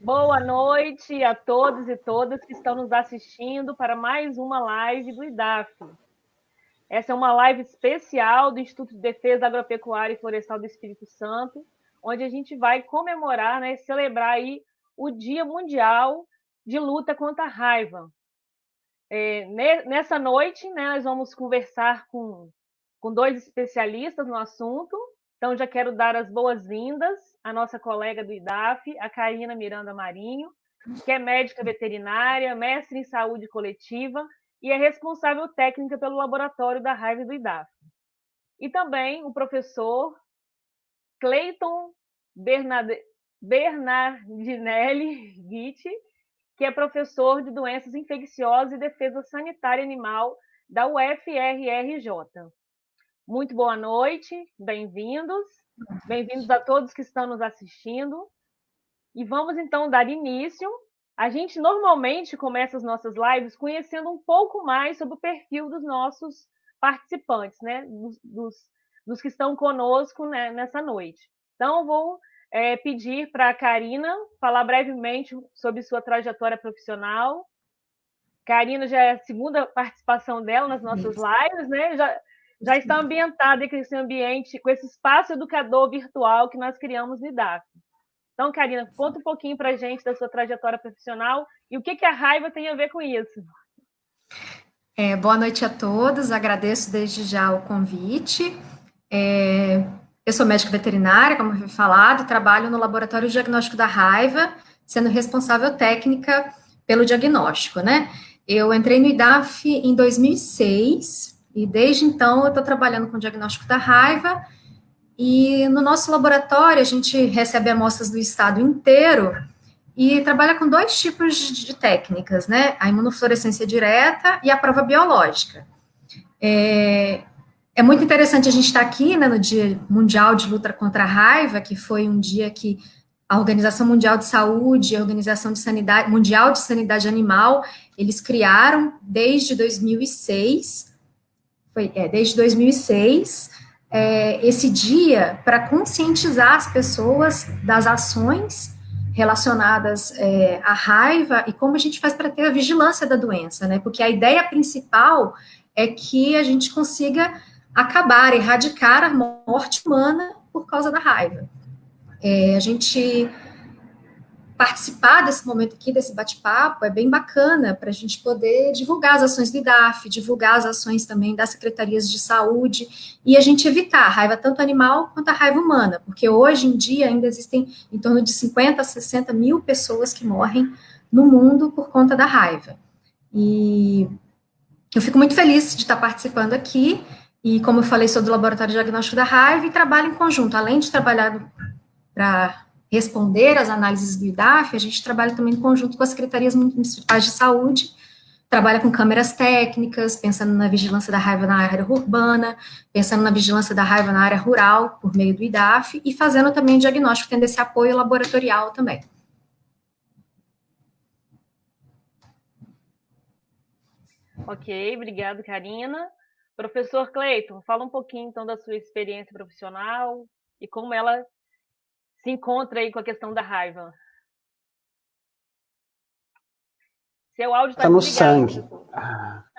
Boa noite a todos e todas que estão nos assistindo para mais uma live do IDAF. Essa é uma live especial do Instituto de Defesa Agropecuária e Florestal do Espírito Santo, onde a gente vai comemorar, né, celebrar aí o Dia Mundial de Luta contra a Raiva. Nessa noite, né, nós vamos conversar com dois especialistas no assunto. Então, já quero dar as boas-vindas à nossa colega do IDAF, a Karina Miranda Marinho, que é médica veterinária, mestre em saúde coletiva e é responsável técnica pelo laboratório da raiva do IDAF. E também o professor Cleiton Bernardinelli Guitti, que é professor de doenças infecciosas e defesa sanitária animal da UFRRJ. Muito boa noite, bem-vindos. Bem-vindos a todos que estão nos assistindo. E vamos então dar início. A gente normalmente começa as nossas lives conhecendo um pouco mais sobre o perfil dos nossos participantes, né? Dos que estão conosco, né, nessa noite. Então, eu vou pedir para a Karina falar brevemente sobre sua trajetória profissional. Karina já é a segunda participação dela nas nossas lives, né? Já está ambientada com esse ambiente, com esse espaço educador virtual que nós criamos no IDAF. Então, Karina, conta um pouquinho para a gente da sua trajetória profissional e o que a raiva tem a ver com isso. Boa noite a todos, agradeço desde já o convite. Eu sou médica veterinária, como foi falado, trabalho no Laboratório de Diagnóstico da Raiva, sendo responsável técnica pelo diagnóstico, né? Eu entrei no IDAF em 2006 e desde então eu estou trabalhando com o diagnóstico da raiva e no nosso laboratório a gente recebe amostras do estado inteiro e trabalha com dois tipos de técnicas, né? A imunofluorescência direta e a prova biológica. É muito interessante a gente estar aqui, né, no Dia Mundial de Luta contra a Raiva, que foi um dia que a Organização Mundial de Saúde, a Organização de Sanidade, Mundial de Sanidade Animal, eles criaram desde 2006, desde 2006, esse dia para conscientizar as pessoas das ações relacionadas à raiva e como a gente faz para ter a vigilância da doença, né? Porque a ideia principal é que a gente consiga acabar, erradicar a morte humana por causa da raiva. A gente participar desse momento aqui, desse bate-papo, é bem bacana para a gente poder divulgar as ações do IDAF, divulgar as ações também das secretarias de saúde e a gente evitar a raiva tanto animal quanto a raiva humana, porque hoje em dia ainda existem em torno de 50 a 60 mil pessoas que morrem no mundo por conta da raiva. E eu fico muito feliz de estar participando aqui e, como eu falei, sou do Laboratório de Diagnóstico da Raiva e trabalho em conjunto, além de trabalhar para responder às análises do IDAF, a gente trabalha também em conjunto com as secretarias municipais de saúde, trabalha com câmeras técnicas, pensando na vigilância da raiva na área urbana, pensando na vigilância da raiva na área rural, por meio do IDAF, e fazendo também o diagnóstico, tendo esse apoio laboratorial também. Ok, obrigado, Karina. Professor Cleiton, fala um pouquinho, então, da sua experiência profissional e como ela se encontra aí com a questão da raiva. Seu áudio está no desligado. sangue.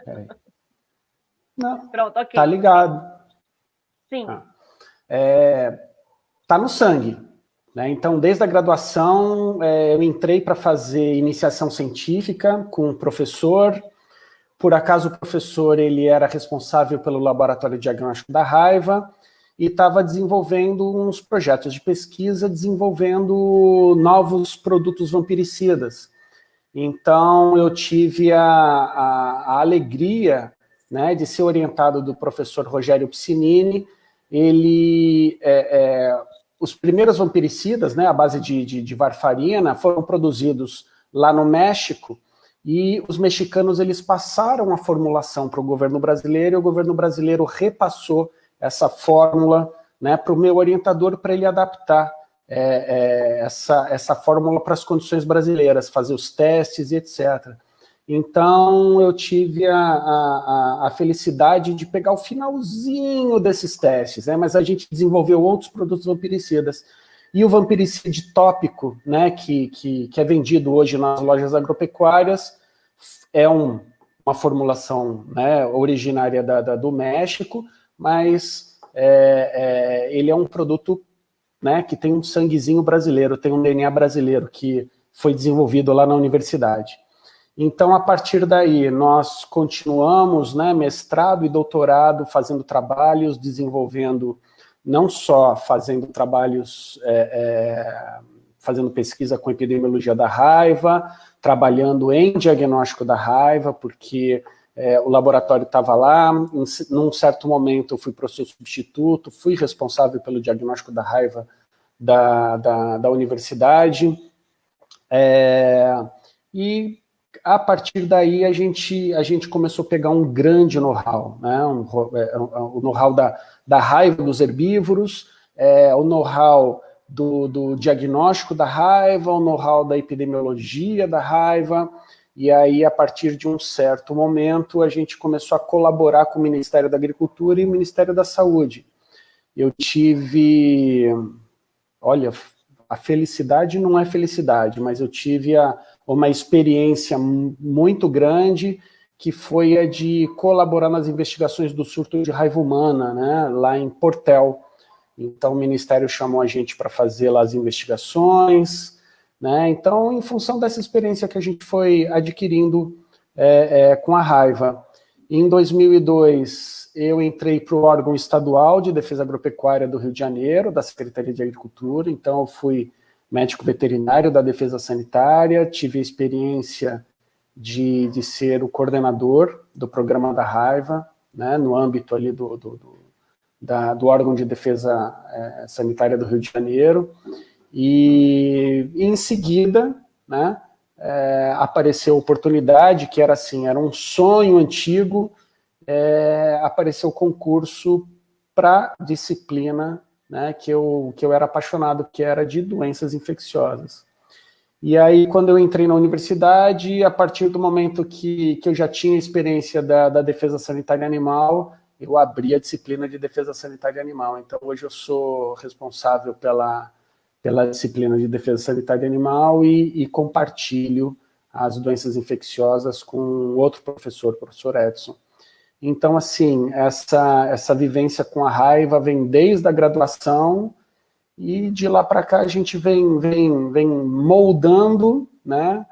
Peraí. Não, pronto, ok. Tá ligado. Sim. Tá no sangue. Né? Então, desde a graduação, eu entrei para fazer iniciação científica com um professor. Por acaso, o professor ele era responsável pelo laboratório de diagnóstico da raiva e estava desenvolvendo uns projetos de pesquisa, desenvolvendo novos produtos vampiricidas. Então, eu tive a alegria, né, de ser orientado do professor Rogério Piscinini. Ele, os primeiros vampiricidas, né, à base de varfarina, foram produzidos lá no México, e os mexicanos eles passaram a formulação para o governo brasileiro, e o governo brasileiro repassou essa fórmula, né, para o meu orientador, para ele adaptar essa fórmula para as condições brasileiras, fazer os testes e etc. Então, eu tive a felicidade de pegar o finalzinho desses testes, né, mas a gente desenvolveu outros produtos vampiricidas. e o vampiricídio tópico, né, que é vendido hoje nas lojas agropecuárias, é uma formulação, né, originária do México, mas ele é um produto, né, que tem um sanguezinho brasileiro, tem um DNA brasileiro, que foi desenvolvido lá na universidade. Então, a partir daí, nós continuamos, né, mestrado e doutorado, fazendo trabalhos, desenvolvendo, não só fazendo trabalhos, fazendo pesquisa com epidemiologia da raiva, trabalhando em diagnóstico da raiva, porque o laboratório estava lá, num certo momento eu fui professor substituto, fui responsável pelo diagnóstico da raiva da universidade, e a partir daí a gente começou a pegar um grande know-how, né? O know-how da raiva dos herbívoros, o know-how do diagnóstico da raiva, o know-how da epidemiologia da raiva, e aí, a partir de um certo momento, a gente começou a colaborar com o Ministério da Agricultura e o Ministério da Saúde. Eu tive, olha, a felicidade não é felicidade, mas eu tive uma experiência muito grande, que foi a de colaborar nas investigações do surto de raiva humana, né, lá em Portel. Então, o Ministério chamou a gente para fazer lá as investigações, né? Então, em função dessa experiência que a gente foi adquirindo com a raiva. Em 2002, eu entrei para o órgão estadual de defesa agropecuária do Rio de Janeiro, da Secretaria de Agricultura, então eu fui médico veterinário da defesa sanitária, tive a experiência de ser o coordenador do programa da raiva, né, no âmbito ali do órgão de defesa sanitária do Rio de Janeiro, e em seguida, né, apareceu a oportunidade, que era assim, era um sonho antigo, apareceu o concurso para disciplina, né, que eu era apaixonado, que era de doenças infecciosas. E aí, quando eu entrei na universidade, a partir do momento que eu já tinha experiência da defesa sanitária animal, eu abri a disciplina de defesa sanitária animal. Então, hoje eu sou responsável pela disciplina de defesa sanitária animal e compartilho as doenças infecciosas com outro professor, o professor Edson. Então, assim, essa vivência com a raiva vem desde a graduação, e de lá para cá a gente vem moldando, né,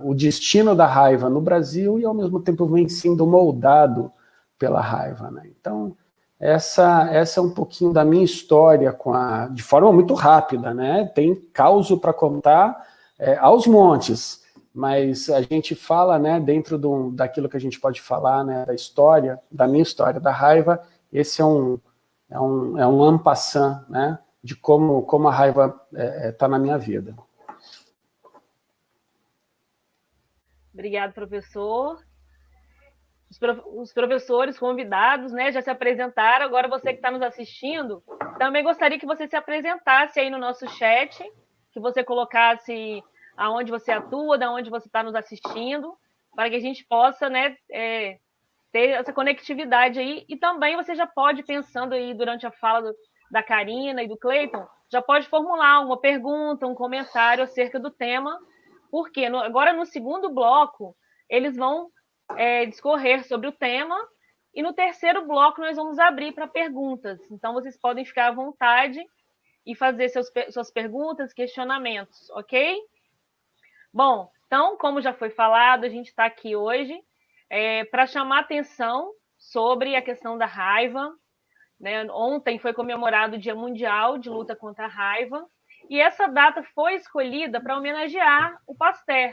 o destino da raiva no Brasil, e ao mesmo tempo vem sendo moldado pela raiva, né? Então, essa é um pouquinho da minha história de forma muito rápida, né? Tem causo para contar aos montes, mas a gente fala, né, dentro daquilo que a gente pode falar, né, da minha história da raiva. Esse é um en passant, né, de como a raiva está na minha vida. Obrigado, professor. Os professores convidados, né, já se apresentaram. Agora, você que está nos assistindo, também gostaria que você se apresentasse aí no nosso chat, que você colocasse aonde você atua, de onde você está nos assistindo, para que a gente possa, né, ter essa conectividade aí. E também você já pode, pensando aí durante a fala da Karina e do Cleiton, já pode formular uma pergunta, um comentário acerca do tema, porque agora no segundo bloco eles vão discorrer sobre o tema, e no terceiro bloco nós vamos abrir para perguntas. Então vocês podem ficar à vontade e fazer suas perguntas, questionamentos, ok? Bom, então, como já foi falado, a gente está aqui hoje para chamar atenção sobre a questão da raiva, né? Ontem foi comemorado o Dia Mundial de Luta contra a Raiva, e essa data foi escolhida para homenagear o Pasteur,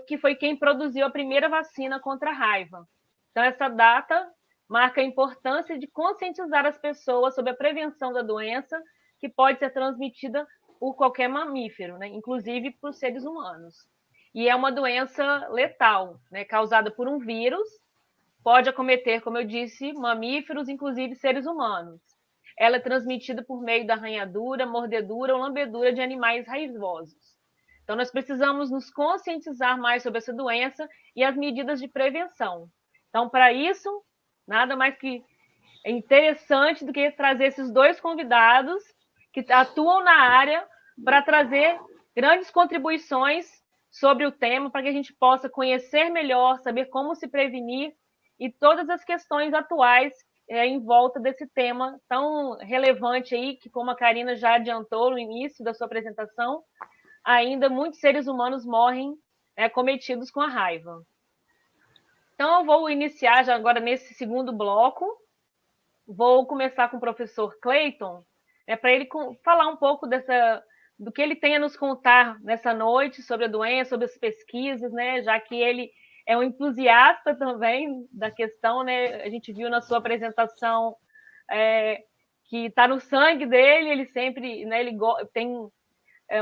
que foi quem produziu a primeira vacina contra a raiva. Então, essa data marca a importância de conscientizar as pessoas sobre a prevenção da doença, que pode ser transmitida por qualquer mamífero, né? Inclusive por seres humanos. E é uma doença letal, né? Causada por um vírus, pode acometer, como eu disse, mamíferos, inclusive seres humanos. Ela é transmitida por meio da arranhadura, mordedura ou lambedura de animais raivosos. Então, nós precisamos nos conscientizar mais sobre essa doença e as medidas de prevenção. Então, para isso, nada mais que interessante do que trazer esses dois convidados que atuam na área para trazer grandes contribuições sobre o tema, para que a gente possa conhecer melhor, saber como se prevenir e todas as questões atuais em volta desse tema tão relevante aí, que como a Karina já adiantou no início da sua apresentação, ainda muitos seres humanos morrem cometidos com a raiva. Então, eu vou iniciar já agora nesse segundo bloco. Vou começar com o professor Clayton, para ele falar um pouco do que ele tem a nos contar nessa noite sobre a doença, sobre as pesquisas, né? Já que ele é um entusiasta também da questão, né? A gente viu na sua apresentação que está no sangue dele, ele sempre, né, ele tem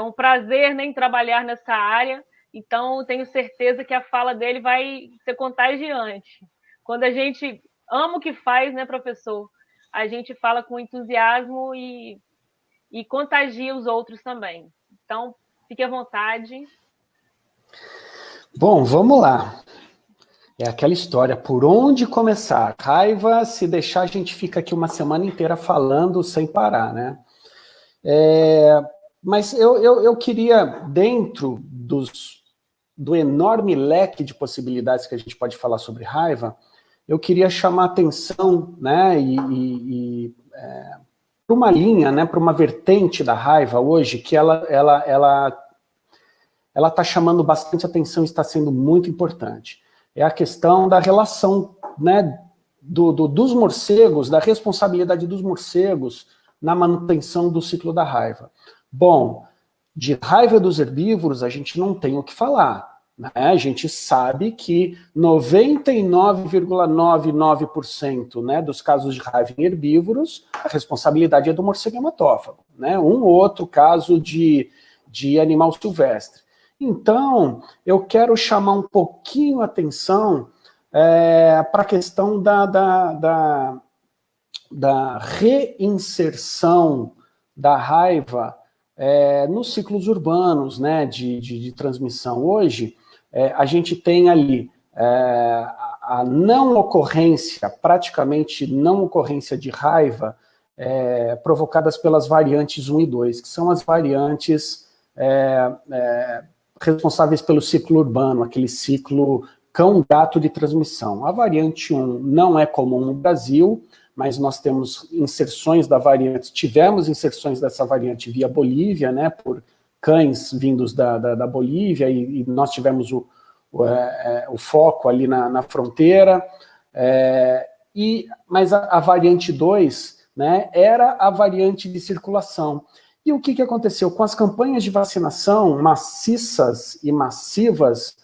um prazer, né, em trabalhar nessa área, então tenho certeza que a fala dele vai ser contagiante. Quando a gente ama o que faz, né, professor, a gente fala com entusiasmo e contagia os outros também. Então, fique à vontade. Bom, vamos lá. É aquela história, por onde começar? Raiva, se deixar, a gente fica aqui uma semana inteira falando sem parar, né? Mas eu queria, dentro do enorme leque de possibilidades que a gente pode falar sobre raiva, eu queria chamar a atenção, né, para uma linha, né, para uma vertente da raiva hoje, que ela está chamando bastante atenção e está sendo muito importante. É a questão da relação, né, dos morcegos, da responsabilidade dos morcegos na manutenção do ciclo da raiva. Bom, de raiva dos herbívoros a gente não tem o que falar, né? A gente sabe que 99,99%, né, dos casos de raiva em herbívoros, a responsabilidade é do morcego hematófago, né? Um ou outro caso de animal silvestre. Então, eu quero chamar um pouquinho a atenção para a questão da reinserção da raiva nos ciclos urbanos, né, de transmissão. Hoje, a gente tem ali a não ocorrência, praticamente não ocorrência de raiva provocadas pelas variantes 1 e 2, que são as variantes responsáveis pelo ciclo urbano, aquele ciclo cão-gato de transmissão. A variante 1 não é comum no Brasil, mas nós temos inserções da variante, tivemos inserções dessa variante via Bolívia, né, por cães vindos da Bolívia, e nós tivemos o foco ali na fronteira, mas a variante 2, né, era a variante de circulação. E o que aconteceu? Com as campanhas de vacinação maciças e massivas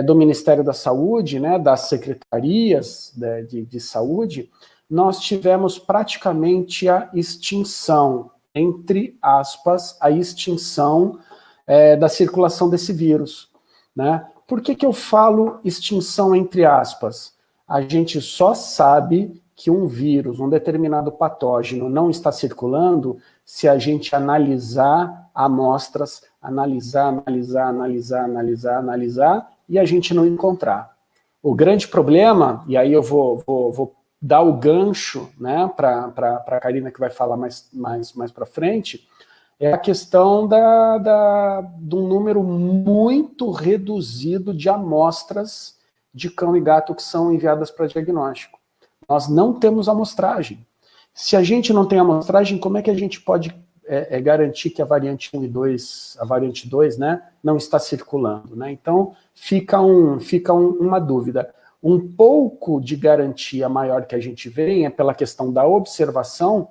do Ministério da Saúde, né, das secretarias de saúde, nós tivemos praticamente a extinção, entre aspas, a extinção da circulação desse vírus, né? Por que eu falo extinção entre aspas? A gente só sabe que um vírus, um determinado patógeno não está circulando se a gente analisar amostras, analisar, e a gente não encontrar. O grande problema, e aí eu vou dar o gancho, né, para a Karina, que vai falar mais para frente, é a questão de um número muito reduzido de amostras de cão e gato que são enviadas para diagnóstico. Nós não temos amostragem. Se a gente não tem amostragem, como é que a gente pode garantir que a variante 1 e 2, a variante 2, né, não está circulando, né? Então, fica uma dúvida. Um pouco de garantia maior que a gente vê, pela questão da observação,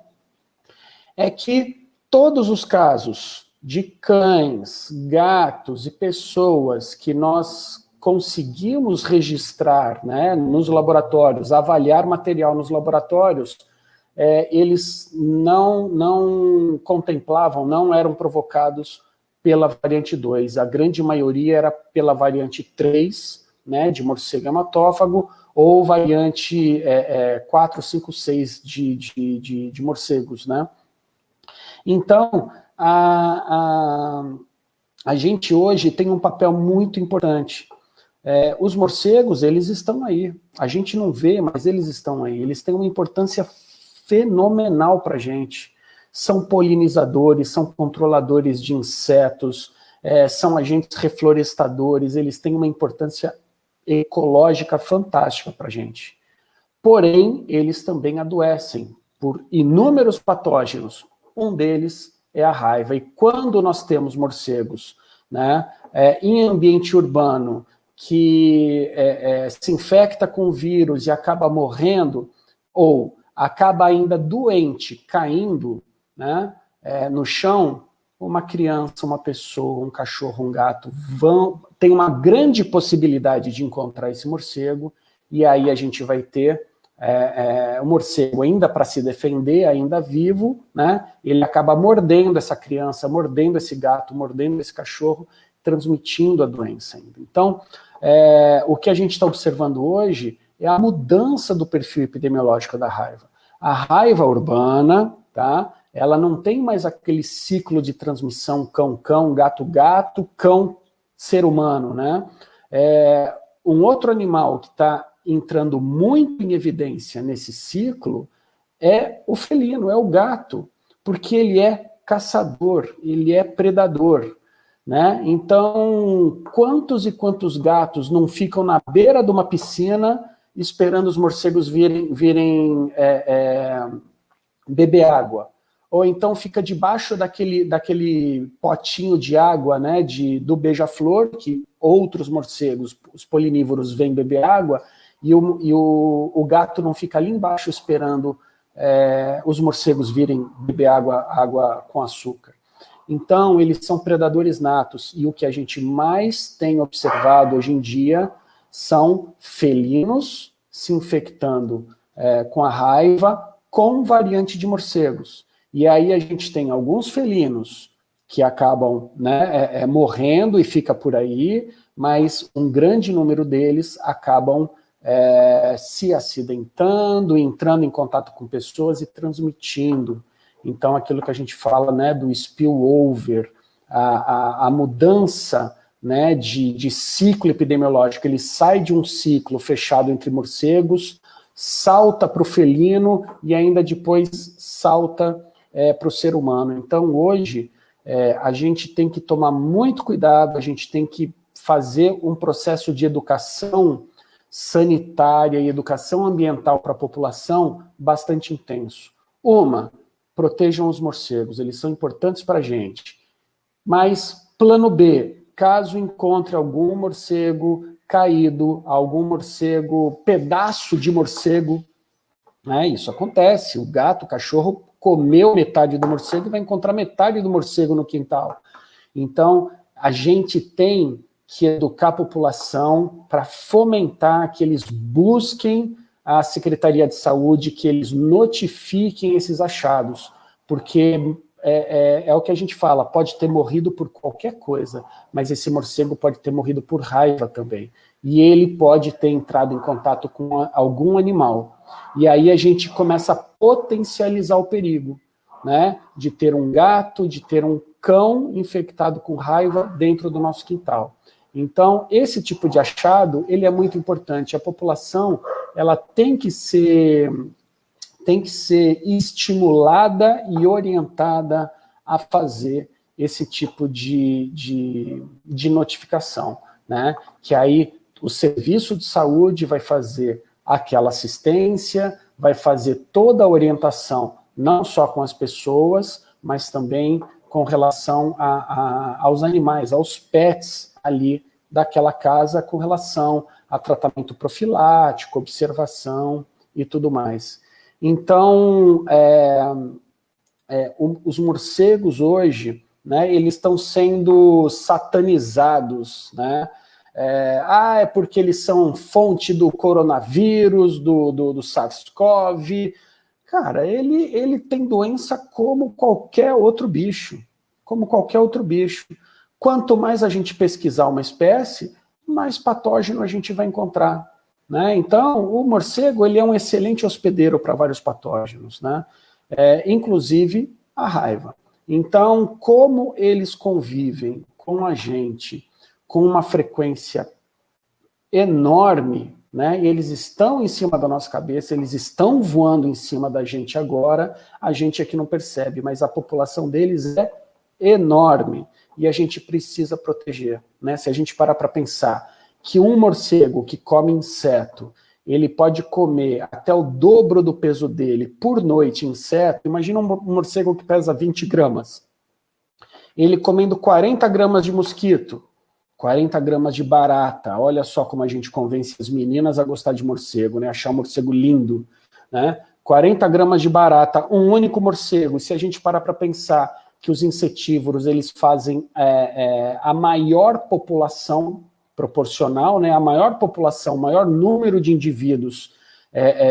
é que todos os casos de cães, gatos e pessoas que nós conseguimos registrar, né, nos laboratórios, avaliar material nos laboratórios, eles não contemplavam, não eram provocados pela variante 2. A grande maioria era pela variante 3, né, de morcego hematófago, ou variante 4, 5, 6 de morcegos, né? Então, a gente hoje tem um papel muito importante. Os morcegos, eles estão aí. A gente não vê, mas eles estão aí. Eles têm uma importância fenomenal para a gente. São polinizadores, são controladores de insetos, são agentes reflorestadores, eles têm uma importância ecológica fantástica para a gente. Porém, eles também adoecem por inúmeros patógenos. Um deles é a raiva. E quando nós temos morcegos, né, em ambiente urbano, que se infecta com o vírus e acaba morrendo, ou acaba ainda doente, caindo, né, no chão, uma criança, uma pessoa, um cachorro, um gato, tem uma grande possibilidade de encontrar esse morcego, e aí a gente vai ter o morcego ainda para se defender, ainda vivo, né, ele acaba mordendo essa criança, mordendo esse gato, mordendo esse cachorro, transmitindo a doença ainda. Então, o que a gente está observando hoje é a mudança do perfil epidemiológico da raiva. A raiva urbana, tá, ela não tem mais aquele ciclo de transmissão cão-cão, gato-gato, cão-ser humano, né? Um outro animal que está entrando muito em evidência nesse ciclo é o felino, é o gato, porque ele é caçador, ele é predador, né? Então, quantos e quantos gatos não ficam na beira de uma piscina esperando os morcegos virem beber água? Ou então fica debaixo daquele potinho de água, né, do beija-flor, que outros morcegos, os polinívoros, vêm beber água, e o gato não fica ali embaixo esperando os morcegos virem beber água com açúcar. Então, eles são predadores natos, e o que a gente mais tem observado hoje em dia são felinos se infectando com a raiva com variante de morcegos. E aí a gente tem alguns felinos que acabam, né, morrendo e fica por aí, mas um grande número deles acabam se acidentando, entrando em contato com pessoas e transmitindo. Então, aquilo que a gente fala, né, do spillover, a mudança, né, de ciclo epidemiológico, ele sai de um ciclo fechado entre morcegos, salta para o felino e ainda depois salta para o ser humano. Então, hoje, a gente tem que tomar muito cuidado, a gente tem que fazer um processo de educação sanitária e educação ambiental para a população bastante intenso. Protejam os morcegos, eles são importantes para a gente. Mas, plano B, caso encontre algum morcego caído, algum morcego, pedaço de morcego, né, isso acontece, o gato, o cachorro comeu metade do morcego e vai encontrar metade do morcego no quintal. Então, a gente tem que educar a população para fomentar que eles busquem a Secretaria de Saúde, que eles notifiquem esses achados, porque é o que a gente fala, pode ter morrido por qualquer coisa, mas esse morcego pode ter morrido por raiva também, e ele pode ter entrado em contato com algum animal, e aí a gente começa a potencializar o perigo, né, de ter um gato, de ter um cão infectado com raiva dentro do nosso quintal. Então, esse tipo de achado, ele é muito importante. A população, ela tem que ser estimulada e orientada a fazer esse tipo de notificação, né? Que aí o serviço de saúde vai fazer aquela assistência, vai fazer toda a orientação, não só com as pessoas, mas também com relação aos animais, aos pets ali daquela casa, com relação a tratamento profilático, observação e tudo mais. Então, os morcegos hoje, né, eles estão sendo satanizados, né? É porque eles são fonte do coronavírus, do SARS-CoV. Cara, ele tem doença como qualquer outro bicho, como qualquer outro bicho. Quanto mais a gente pesquisar uma espécie, mais patógeno a gente vai encontrar, né? Então, o morcego, ele é um excelente hospedeiro para vários patógenos, né? Inclusive a raiva. Então, como eles convivem com a gente com uma frequência enorme, né? E eles estão em cima da nossa cabeça, eles estão voando em cima da gente agora, a gente aqui não percebe, mas a população deles é enorme e a gente precisa proteger, né? Se a gente parar para pensar que um morcego que come inseto, ele pode comer até o dobro do peso dele por noite inseto, imagina um morcego que pesa 20 gramas, ele comendo 40 gramas de mosquito, 40 gramas de barata, olha só como a gente convence as meninas a gostar de morcego, né? Achar um morcego lindo, né? 40 gramas de barata, um único morcego. E se a gente parar para pensar que os insetívoros, eles fazem a maior população proporcional, né? A maior população, o maior número de indivíduos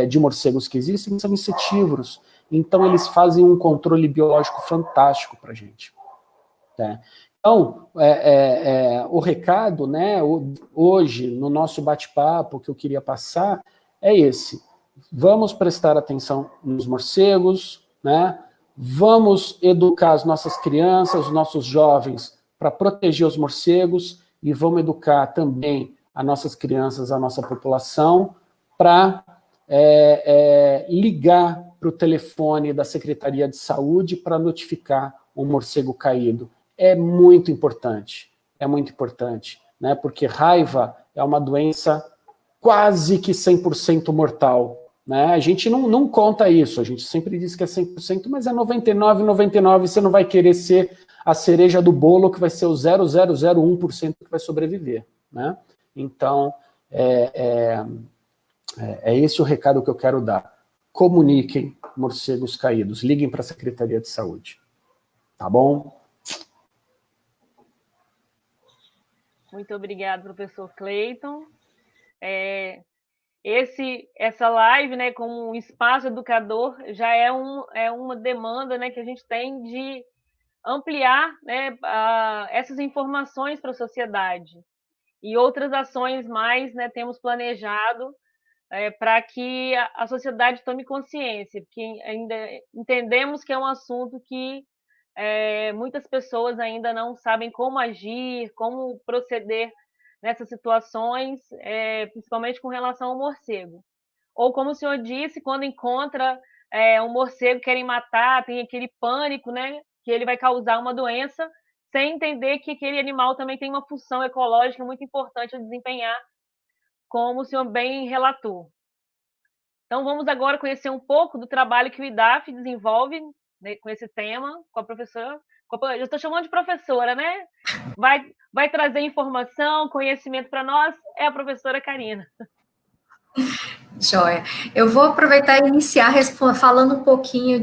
de morcegos que existem são insetívoros. Então, eles fazem um controle biológico fantástico para a gente. Né? Então, o recado, né, hoje, no nosso bate-papo, que eu queria passar, é esse. Vamos prestar atenção nos morcegos, né? Vamos educar as nossas crianças, os nossos jovens, para proteger os morcegos, e vamos educar também as nossas crianças, a nossa população, para ligar para o telefone da Secretaria de Saúde para notificar um morcego caído. É muito importante, né? Porque raiva é uma doença quase que 100% mortal, né? A gente não conta isso, a gente sempre diz que é 100%, mas é 99,99, você não vai querer ser a cereja do bolo que vai ser o 0,001% que vai sobreviver, né? Então, é esse o recado que eu quero dar. Comuniquem morcegos caídos, liguem para a Secretaria de Saúde, tá bom? Muito obrigada, professor Cleiton. Essa live, né, como um espaço educador, já é uma demanda, né, que a gente tem de ampliar, né, essas informações para a sociedade. E outras ações mais, né, temos planejado para que a sociedade tome consciência, porque ainda entendemos que é um assunto que muitas pessoas ainda não sabem como agir, como proceder nessas situações, principalmente com relação ao morcego. Ou, como o senhor disse, quando encontra um morcego, querem matar, tem aquele pânico, né, que ele vai causar uma doença, sem entender que aquele animal também tem uma função ecológica muito importante a desempenhar, como o senhor bem relatou. Então, vamos agora conhecer um pouco do trabalho que o IDAF desenvolve, né, com esse tema, com a professora. Eu estou chamando de professora, né? Vai trazer informação, conhecimento para nós, é a professora Karina. Joia. Eu vou aproveitar e iniciar falando um pouquinho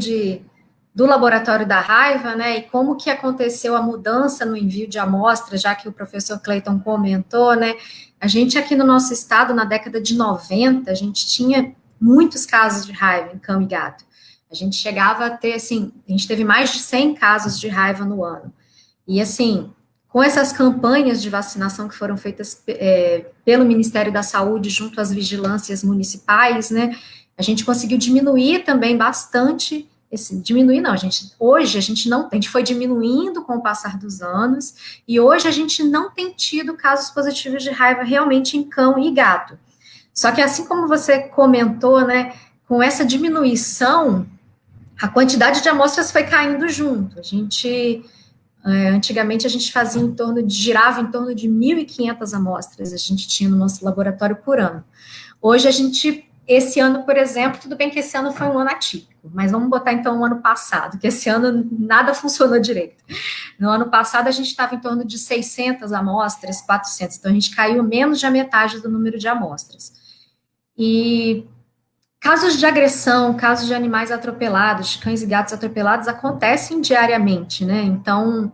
do Laboratório da Raiva, né, e como que aconteceu a mudança no envio de amostras, já que o professor Cleiton comentou, né, a gente aqui no nosso estado, na década de 90, a gente tinha muitos casos de raiva em cão e gato. A gente chegava a ter, assim, a gente teve mais de 100 casos de raiva no ano. E, assim, com essas campanhas de vacinação que foram feitas pelo Ministério da Saúde junto às vigilâncias municipais, né, a gente conseguiu diminuir também bastante, hoje a gente foi diminuindo com o passar dos anos, e hoje a gente não tem tido casos positivos de raiva realmente em cão e gato. Só que assim como você comentou, né, com essa diminuição, a quantidade de amostras foi caindo junto. Antigamente a gente girava em torno de 1.500 amostras, a gente tinha no nosso laboratório por ano. Hoje esse ano, por exemplo, tudo bem que esse ano foi um ano atípico, mas vamos botar então o ano passado, que esse ano nada funcionou direito. No ano passado a gente estava em torno de 600 amostras, 400, então a gente caiu menos de a metade do número de amostras. E casos de agressão, casos de animais atropelados, cães e gatos atropelados, acontecem diariamente, né? Então,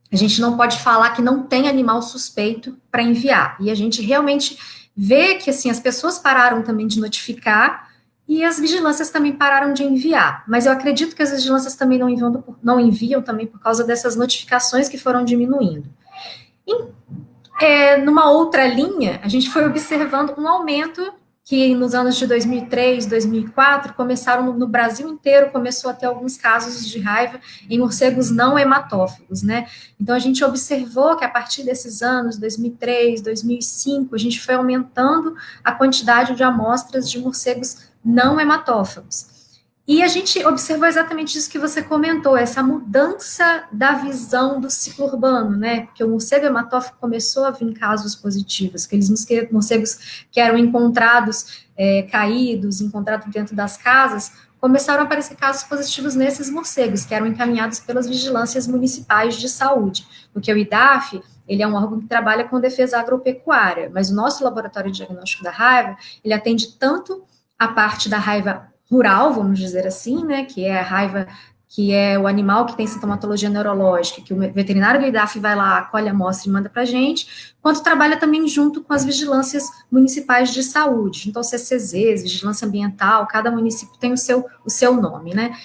a gente não pode falar que não tem animal suspeito para enviar. E a gente realmente vê que, assim, as pessoas pararam também de notificar e as vigilâncias também pararam de enviar. Mas eu acredito que as vigilâncias também não enviam também por causa dessas notificações que foram diminuindo. E, numa outra linha, a gente foi observando um aumento que nos anos de 2003, 2004, começaram no Brasil inteiro, começou a ter alguns casos de raiva em morcegos não hematófagos, né? Então, a gente observou que a partir desses anos, 2003, 2005, a gente foi aumentando a quantidade de amostras de morcegos não hematófagos. E a gente observou exatamente isso que você comentou, essa mudança da visão do ciclo urbano, né? Porque o morcego hematófago começou a vir casos positivos, aqueles morcegos que eram encontrados caídos, encontrados dentro das casas, começaram a aparecer casos positivos nesses morcegos, que eram encaminhados pelas vigilâncias municipais de saúde, porque o IDAF, ele é um órgão que trabalha com defesa agropecuária, mas o nosso laboratório de diagnóstico da raiva, ele atende tanto a parte da raiva rural, vamos dizer assim, né, que é a raiva, que é o animal que tem sintomatologia neurológica, que o veterinário do IDAF vai lá, colhe a amostra e manda para a gente, quanto trabalha também junto com as vigilâncias municipais de saúde, então CCZs, vigilância ambiental, cada município tem o seu nome, né.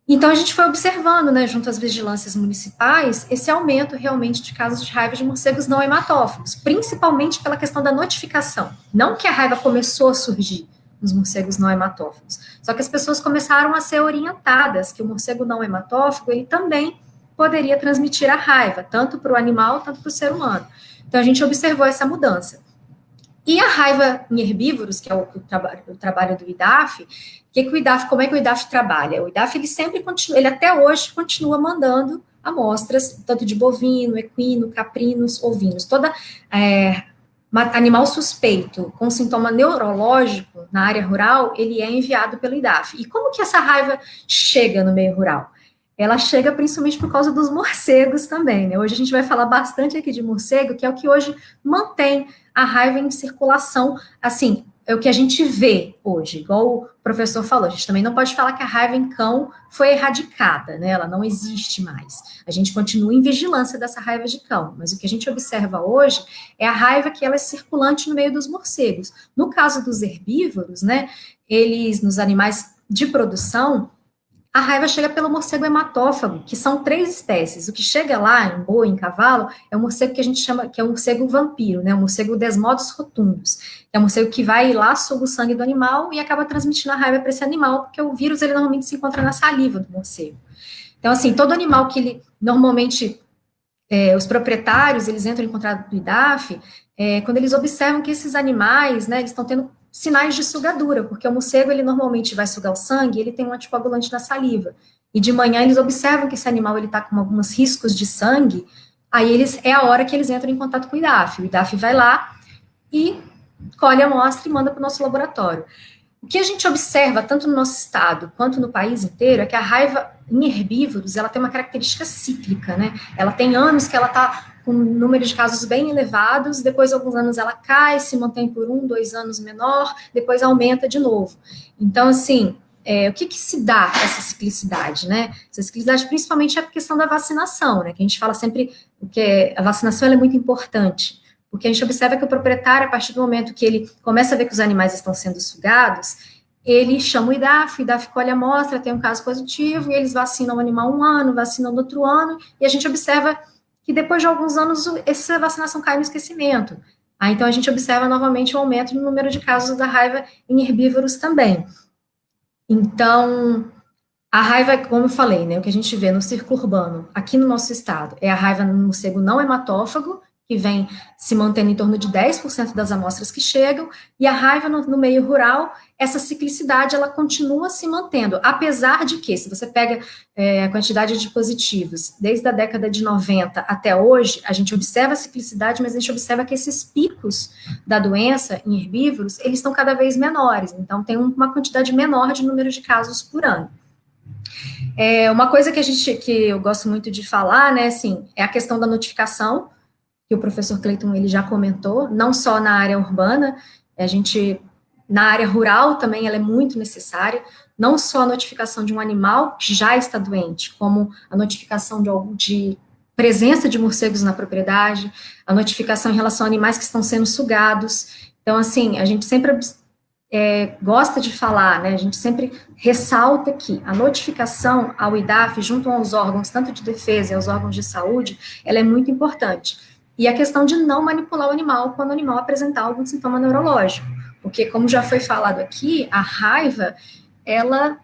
Então, a gente foi observando, né, junto às vigilâncias municipais, esse aumento realmente de casos de raiva de morcegos não hematófagos, principalmente pela questão da notificação, não que a raiva começou a surgir, nos morcegos não hematófagos. Só que as pessoas começaram a ser orientadas que o morcego não hematófago, ele também poderia transmitir a raiva, tanto para o animal, tanto para o ser humano. Então, a gente observou essa mudança. E a raiva em herbívoros, que é o trabalho do IDAF, como é que o IDAF trabalha? O IDAF, ele sempre continua, ele até hoje continua mandando amostras, tanto de bovino, equino, caprinos, ovinos, toda animal suspeito com sintoma neurológico na área rural, ele é enviado pelo IDAF. E como que essa raiva chega no meio rural? Ela chega principalmente por causa dos morcegos também, né? Hoje a gente vai falar bastante aqui de morcego, que é o que hoje mantém a raiva em circulação, assim, é o que a gente vê hoje, igual o professor falou, a gente também não pode falar que a raiva em cão foi erradicada, né, ela não existe mais, a gente continua em vigilância dessa raiva de cão, mas o que a gente observa hoje é a raiva que ela é circulante no meio dos morcegos. No caso dos herbívoros, né, eles, nos animais de produção, a raiva chega pelo morcego hematófago, que são 3 espécies. O que chega lá, em boi, em cavalo, é um morcego que a gente chama, que é um morcego vampiro, né? Um morcego Desmodus rotundus. É um morcego que vai lá, suga o sangue do animal e acaba transmitindo a raiva para esse animal, porque o vírus, ele normalmente se encontra na saliva do morcego. Então, assim, todo animal que ele, normalmente, os proprietários, eles entram em contrato do IDAF, quando eles observam que esses animais, né, eles estão tendo sinais de sugadura, porque o morcego, ele normalmente vai sugar o sangue, ele tem um anticoagulante na saliva, e de manhã eles observam que esse animal, ele está com alguns riscos de sangue, aí é a hora que eles entram em contato com o IDAF vai lá e colhe a amostra e manda para o nosso laboratório. O que a gente observa, tanto no nosso estado quanto no país inteiro, é que a raiva em herbívoros, ela tem uma característica cíclica, né? Ela tem anos que ela está com um número de casos bem elevados, depois de alguns anos ela cai, se mantém por 1, 2 anos menor, depois aumenta de novo. Então, assim, o que se dá essa ciclicidade, né? Essa ciclicidade principalmente é a questão da vacinação, né? Que a gente fala sempre que a vacinação ela é muito importante, porque a gente observa que o proprietário, a partir do momento que ele começa a ver que os animais estão sendo sugados, ele chama o IDAF colhe a amostra, tem um caso positivo, e eles vacinam o animal um ano, vacinam no outro ano, e a gente observa que depois de alguns anos essa vacinação cai no esquecimento. Então a gente observa novamente o aumento no número de casos da raiva em herbívoros também. Então, a raiva, como eu falei, né, o que a gente vê no círculo urbano, aqui no nosso estado, é a raiva no morcego não hematófago, que vem se mantendo em torno de 10% das amostras que chegam, e a raiva no meio rural, essa ciclicidade, ela continua se mantendo, apesar de que, se você pega a quantidade de positivos, desde a década de 90 até hoje, a gente observa a ciclicidade, mas a gente observa que esses picos da doença em herbívoros, eles estão cada vez menores, então tem uma quantidade menor de número de casos por ano. Uma coisa que eu gosto muito de falar, né, assim, é a questão da notificação, que o professor Cleiton, ele já comentou, não só na área urbana, na área rural também ela é muito necessária, não só a notificação de um animal que já está doente, como a notificação de presença de morcegos na propriedade, a notificação em relação a animais que estão sendo sugados. Então, assim, a gente sempre gosta de falar, né, a gente sempre ressalta que a notificação ao IDAF, junto aos órgãos, tanto de defesa e aos órgãos de saúde, ela é muito importante. E a questão de não manipular o animal quando o animal apresentar algum sintoma neurológico, Porque, como já foi falado aqui, a raiva, ela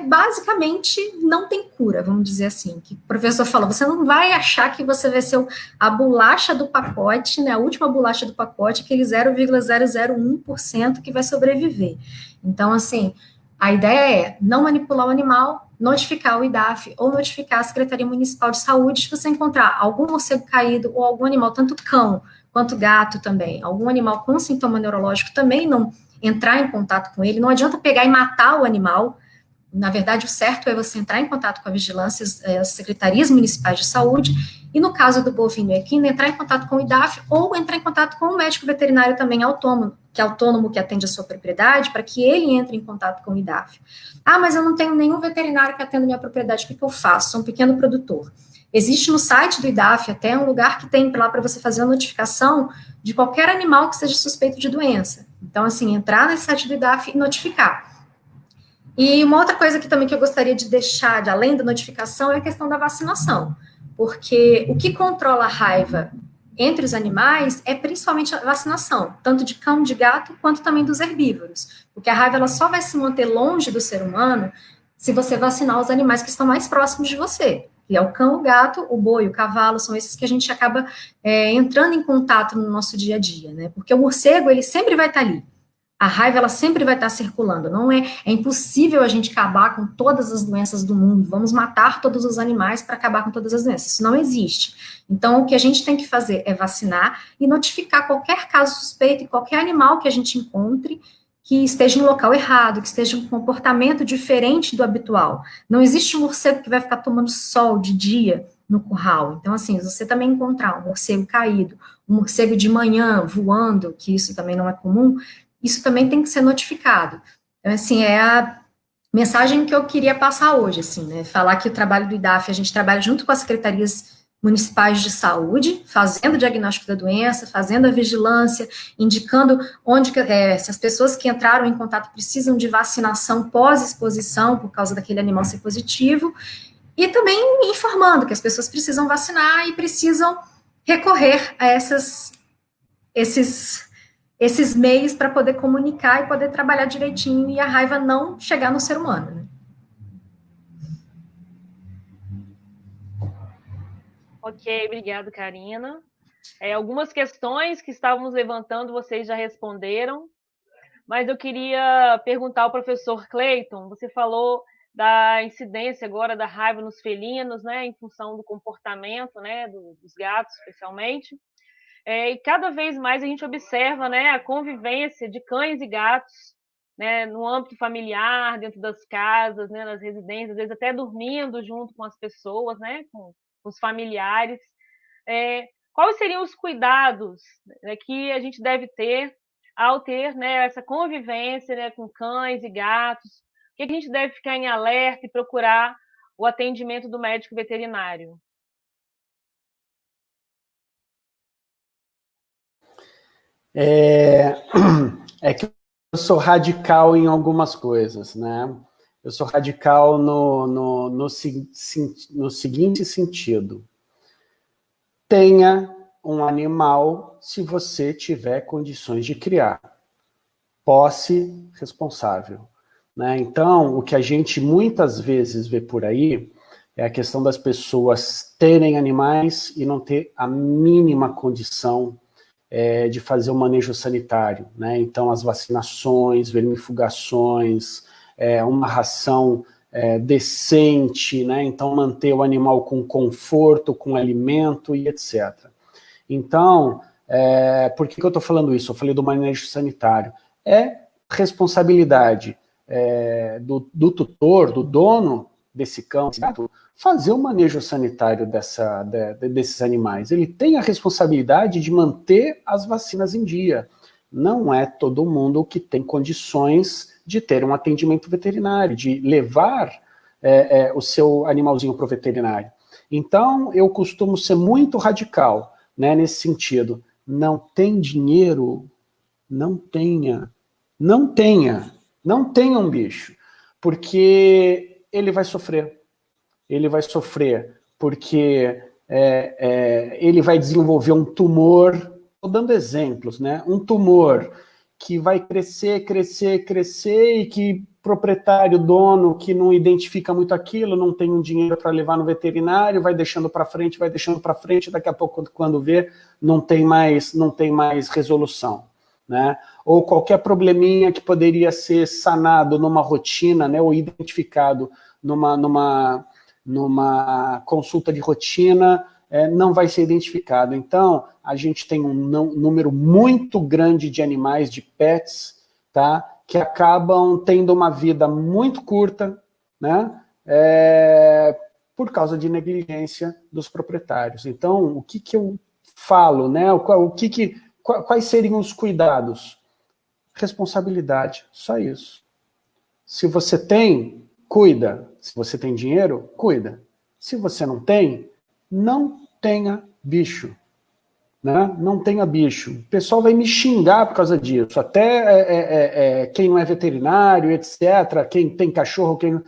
basicamente não tem cura, vamos dizer assim. Que o professor falou, você não vai achar que você vai ser a bolacha do pacote, né, a última bolacha do pacote, aquele 0,001% que vai sobreviver. Então, assim, a ideia é não manipular o animal, notificar o IDAF ou notificar a Secretaria Municipal de Saúde se você encontrar algum morcego caído ou algum animal, tanto cão quanto gato também, algum animal com sintoma neurológico também não entrar em contato com ele. Não adianta pegar e matar o animal. Na verdade, o certo é você entrar em contato com a vigilância, as secretarias municipais de saúde, e no caso do bovino e equino, entrar em contato com o IDAF ou entrar em contato com o médico veterinário também autônomo que atende a sua propriedade, para que ele entre em contato com o IDAF. Ah, mas eu não tenho nenhum veterinário que atenda minha propriedade, o que eu faço? Sou um pequeno produtor. Existe no site do IDAF até um lugar que tem lá para você fazer a notificação de qualquer animal que seja suspeito de doença. Então, assim, entrar nesse site do IDAF e notificar. E uma outra coisa que também que eu gostaria de deixar, de além da notificação, é a questão da vacinação. Porque o que controla a raiva entre os animais é principalmente a vacinação, tanto de cão, de gato, quanto também dos herbívoros. Porque a raiva ela só vai se manter longe do ser humano se você vacinar os animais que estão mais próximos de você. Que é o cão, o gato, o boi, o cavalo, são esses que a gente acaba entrando em contato no nosso dia a dia, né? Porque o morcego, ele sempre vai estar ali. A raiva, ela sempre vai estar circulando. Não é impossível a gente acabar com todas as doenças do mundo. Vamos matar todos os animais para acabar com todas as doenças. Isso não existe. Então, o que a gente tem que fazer é vacinar e notificar qualquer caso suspeito e qualquer animal que a gente encontre que esteja em local errado, que esteja em um comportamento diferente do habitual. Não existe um morcego que vai ficar tomando sol de dia no curral. Então, assim, se você também encontrar um morcego caído, um morcego de manhã voando, que isso também não é comum, isso também tem que ser notificado. Então, assim, é a mensagem que eu queria passar hoje, assim, né, falar que o trabalho do IDAF, a gente trabalha junto com as secretarias municipais de saúde, fazendo o diagnóstico da doença, fazendo a vigilância, indicando onde se as pessoas que entraram em contato precisam de vacinação pós-exposição, por causa daquele animal ser positivo, e também informando que as pessoas precisam vacinar e precisam recorrer a esses meios para poder comunicar e poder trabalhar direitinho e a raiva não chegar no ser humano, né? Ok, obrigado, Karina. Algumas questões que estávamos levantando, vocês já responderam, mas eu queria perguntar ao professor Cleiton, você falou da incidência agora da raiva nos felinos, né, em função do comportamento, né, dos gatos, especialmente. E cada vez mais a gente observa, né, a convivência de cães e gatos, né, no âmbito familiar, dentro das casas, né, nas residências, às vezes até dormindo junto com as pessoas, né, com os familiares. Quais seriam os cuidados, né, que a gente deve ter ao ter, né, essa convivência, né, com cães e gatos? O que a gente deve ficar em alerta e procurar o atendimento do médico veterinário? É que eu sou radical em algumas coisas, né? Eu sou radical no seguinte sentido. Tenha um animal se você tiver condições de criar. Posse responsável, né? Então, o que a gente muitas vezes vê por aí é a questão das pessoas terem animais e não ter a mínima condição de fazer o manejo sanitário, né? Então, as vacinações, vermifugações, uma ração decente, né? Então, manter o animal com conforto, com alimento e etc. Então, por que eu estou falando isso? Eu falei do manejo sanitário. É responsabilidade do tutor, do dono desse cão, desse gato, fazer o manejo sanitário desses animais. Ele tem a responsabilidade de manter as vacinas em dia. Não é todo mundo que tem condições de ter um atendimento veterinário, de levar o seu animalzinho para o veterinário. Então, eu costumo ser muito radical, né, nesse sentido. Não tem dinheiro? Não tenha. Não tenha. Não tenha um bicho. Porque ele vai sofrer. Ele vai sofrer porque ele vai desenvolver um tumor, estou dando exemplos, né? Um tumor que vai crescer, crescer, crescer, e que proprietário, dono, que não identifica muito aquilo, não tem um dinheiro para levar no veterinário, vai deixando para frente, daqui a pouco, quando vê, não tem mais resolução, né? Ou qualquer probleminha que poderia ser sanado numa rotina, né, ou identificado numa consulta de rotina, não vai ser identificado. Então, a gente tem um número muito grande de animais, de pets, tá, que acabam tendo uma vida muito curta, né, por causa de negligência dos proprietários. Então, o que eu falo, né, quais seriam os cuidados? Responsabilidade, só isso. Se você tem, cuida. Se você tem dinheiro, cuida. Se você não tem, não tenha bicho. Né? Não tenha bicho. O pessoal vai me xingar por causa disso. Até quem não é veterinário, etc., quem tem cachorro, quem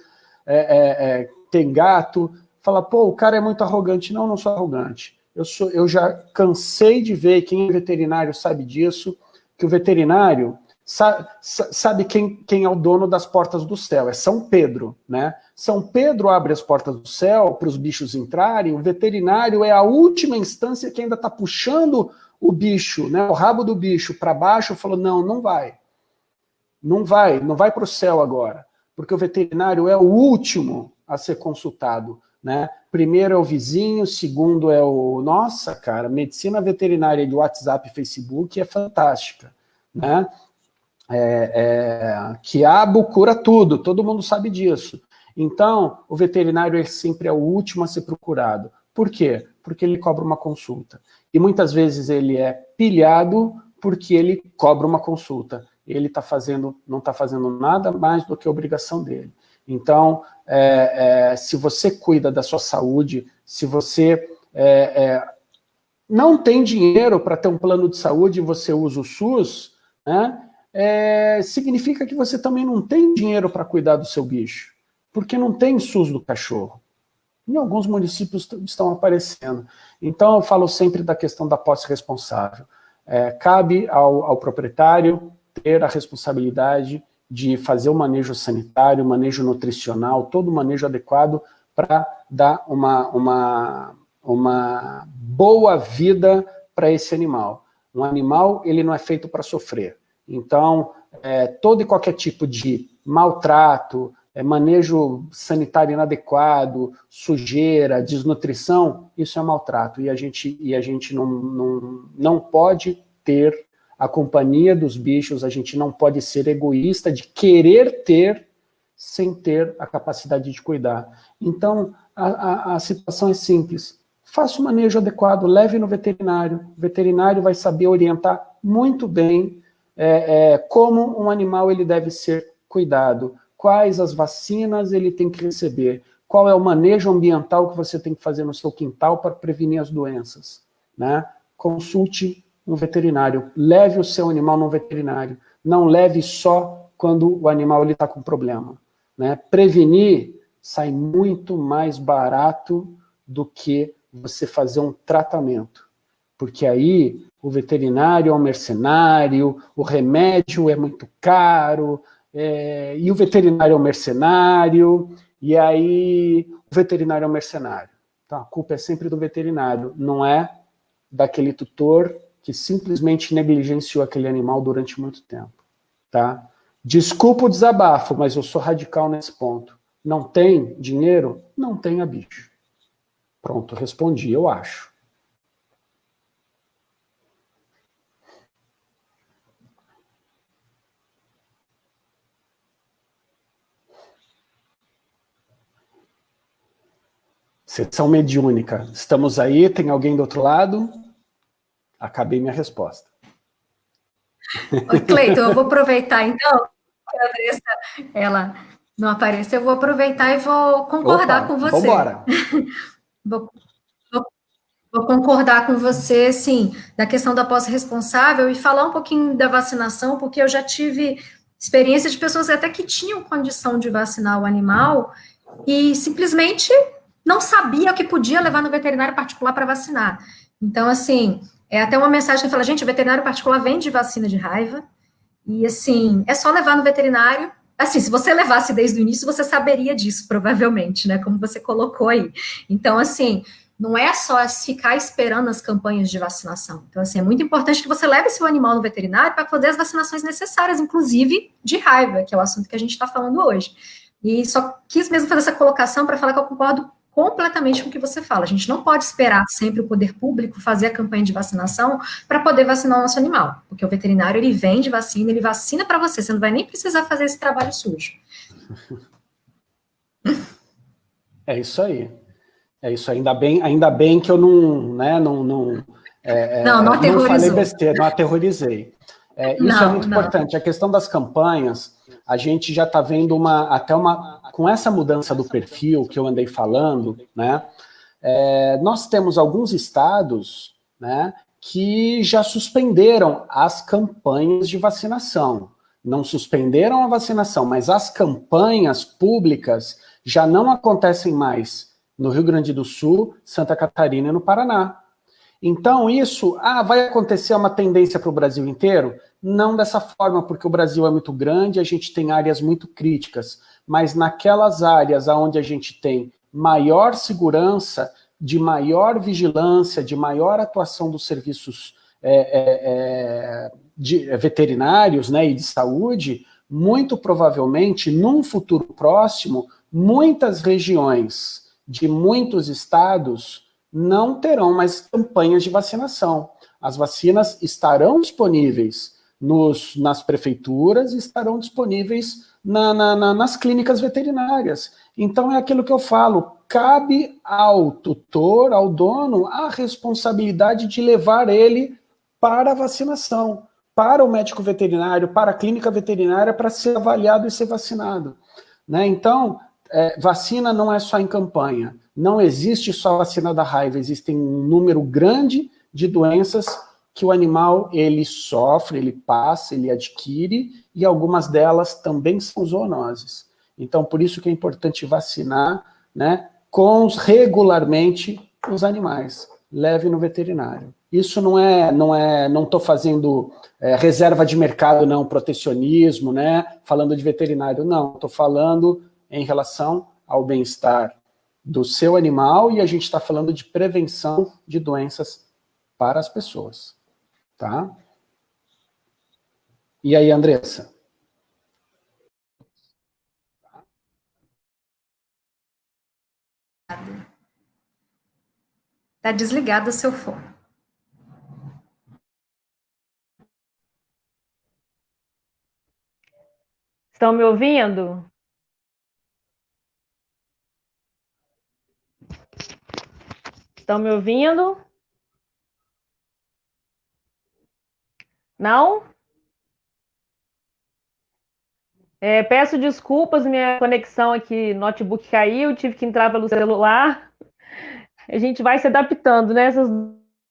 tem gato, fala, pô, o cara é muito arrogante. Não, não sou arrogante. Eu já cansei de ver, quem é veterinário sabe disso, que o veterinário sabe quem é o dono das portas do céu, é São Pedro, né? São Pedro abre as portas do céu para os bichos entrarem, o veterinário é a última instância que ainda está puxando o bicho, né, o rabo do bicho para baixo, falou, não vai para o céu agora, porque o veterinário é o último a ser consultado, né? Primeiro é o vizinho, segundo é o... Nossa, cara, medicina veterinária de WhatsApp e Facebook é fantástica, né? Quiabo cura tudo, todo mundo sabe disso. Então, o veterinário sempre é o último a ser procurado. Por quê? Porque ele cobra uma consulta. E muitas vezes ele é pilhado porque ele cobra uma consulta. Ele não está fazendo nada mais do que a obrigação dele. Então, se você cuida da sua saúde, se você não tem dinheiro para ter um plano de saúde e você usa o SUS, né? Significa que você também não tem dinheiro para cuidar do seu bicho, porque não tem SUS do cachorro. Em alguns municípios estão aparecendo. Então, eu falo sempre da questão da posse responsável. Cabe ao proprietário ter a responsabilidade de fazer o manejo sanitário, o manejo nutricional, todo o manejo adequado para dar uma boa vida para esse animal. Um animal, ele não é feito para sofrer. Então, todo e qualquer tipo de maltrato, manejo sanitário inadequado, sujeira, desnutrição, isso é maltrato. E a gente não pode ter a companhia dos bichos, a gente não pode ser egoísta de querer ter sem ter a capacidade de cuidar. Então, a situação é simples. Faça o manejo adequado, leve no veterinário. O veterinário vai saber orientar muito bem como um animal ele deve ser cuidado, quais as vacinas ele tem que receber, qual é o manejo ambiental que você tem que fazer no seu quintal para prevenir as doenças, né? Consulte um veterinário, leve o seu animal no veterinário, não leve só quando o animal está com problema, né? Prevenir sai muito mais barato do que você fazer um tratamento, porque aí o veterinário é um mercenário, o remédio é muito caro, e o veterinário é um mercenário, e aí o veterinário é um mercenário. Então a culpa é sempre do veterinário, não é daquele tutor que simplesmente negligenciou aquele animal durante muito tempo. Tá? Desculpa o desabafo, mas eu sou radical nesse ponto. Não tem dinheiro? Não tenha bicho. Pronto, respondi, eu acho. Sessão mediúnica. Estamos aí, tem alguém do outro lado? Acabei minha resposta. Oi, Cleiton, eu vou aproveitar então, que a Andressa, ela não apareceu, eu vou aproveitar e vou concordar com você. Vambora. Vou concordar com você, sim, da questão da posse responsável e falar um pouquinho da vacinação, porque eu já tive experiência de pessoas até que tinham condição de vacinar o animal e simplesmente não sabia que podia levar no veterinário particular para vacinar. Então, assim, é até uma mensagem que fala, gente, o veterinário particular vende vacina de raiva E, assim, é só levar no veterinário. Assim, se você levasse desde o início, você saberia disso, provavelmente, né? Como você colocou aí. Então, assim, não é só ficar esperando as campanhas de vacinação. Então, assim, é muito importante que você leve seu animal no veterinário para fazer as vacinações necessárias, inclusive de raiva, que é o assunto que a gente está falando hoje. E só quis mesmo fazer essa colocação para falar que eu concordo completamente com o que você fala. A gente não pode esperar sempre o poder público fazer a campanha de vacinação para poder vacinar o nosso animal, porque o veterinário, ele vende vacina, ele vacina para você, você não vai nem precisar fazer esse trabalho sujo. É isso aí. É isso, ainda bem que eu não falei besteira, não aterrorizei. Isso é muito importante. A questão das campanhas, a gente já está vendo com essa mudança do perfil que eu andei falando, né? Nós temos alguns estados, né, que já suspenderam as campanhas de vacinação. Não suspenderam a vacinação, mas as campanhas públicas já não acontecem mais no Rio Grande do Sul, Santa Catarina e no Paraná. Então isso, vai acontecer uma tendência para o Brasil inteiro? Não dessa forma, porque o Brasil é muito grande, a gente tem áreas muito críticas, mas naquelas áreas onde a gente tem maior segurança, de maior vigilância, de maior atuação dos serviços veterinários, né, e de saúde, muito provavelmente, num futuro próximo, muitas regiões de muitos estados não terão mais campanhas de vacinação. As vacinas estarão disponíveis nas prefeituras, estarão disponíveis nas clínicas veterinárias. Então é aquilo que eu falo, cabe ao tutor, ao dono, a responsabilidade de levar ele para a vacinação, para o médico veterinário, para a clínica veterinária, para ser avaliado e ser vacinado. Né? Então, vacina não é só em campanha, não existe só a vacina da raiva, existem um número grande de doenças que o animal, ele sofre, ele passa, ele adquire, e algumas delas também são zoonoses. Então, por isso que é importante vacinar, né, regularmente os animais. Leve no veterinário. Isso não estou fazendo reserva de mercado, não, protecionismo, né, falando de veterinário, não, estou falando em relação ao bem-estar do seu animal, e a gente está falando de prevenção de doenças para as pessoas. Tá? E aí, Andressa? Está desligado o seu fone. Estão me ouvindo? Estão me ouvindo? Não? Peço desculpas, minha conexão aqui, notebook caiu, tive que entrar pelo celular. A gente vai se adaptando, né? Essas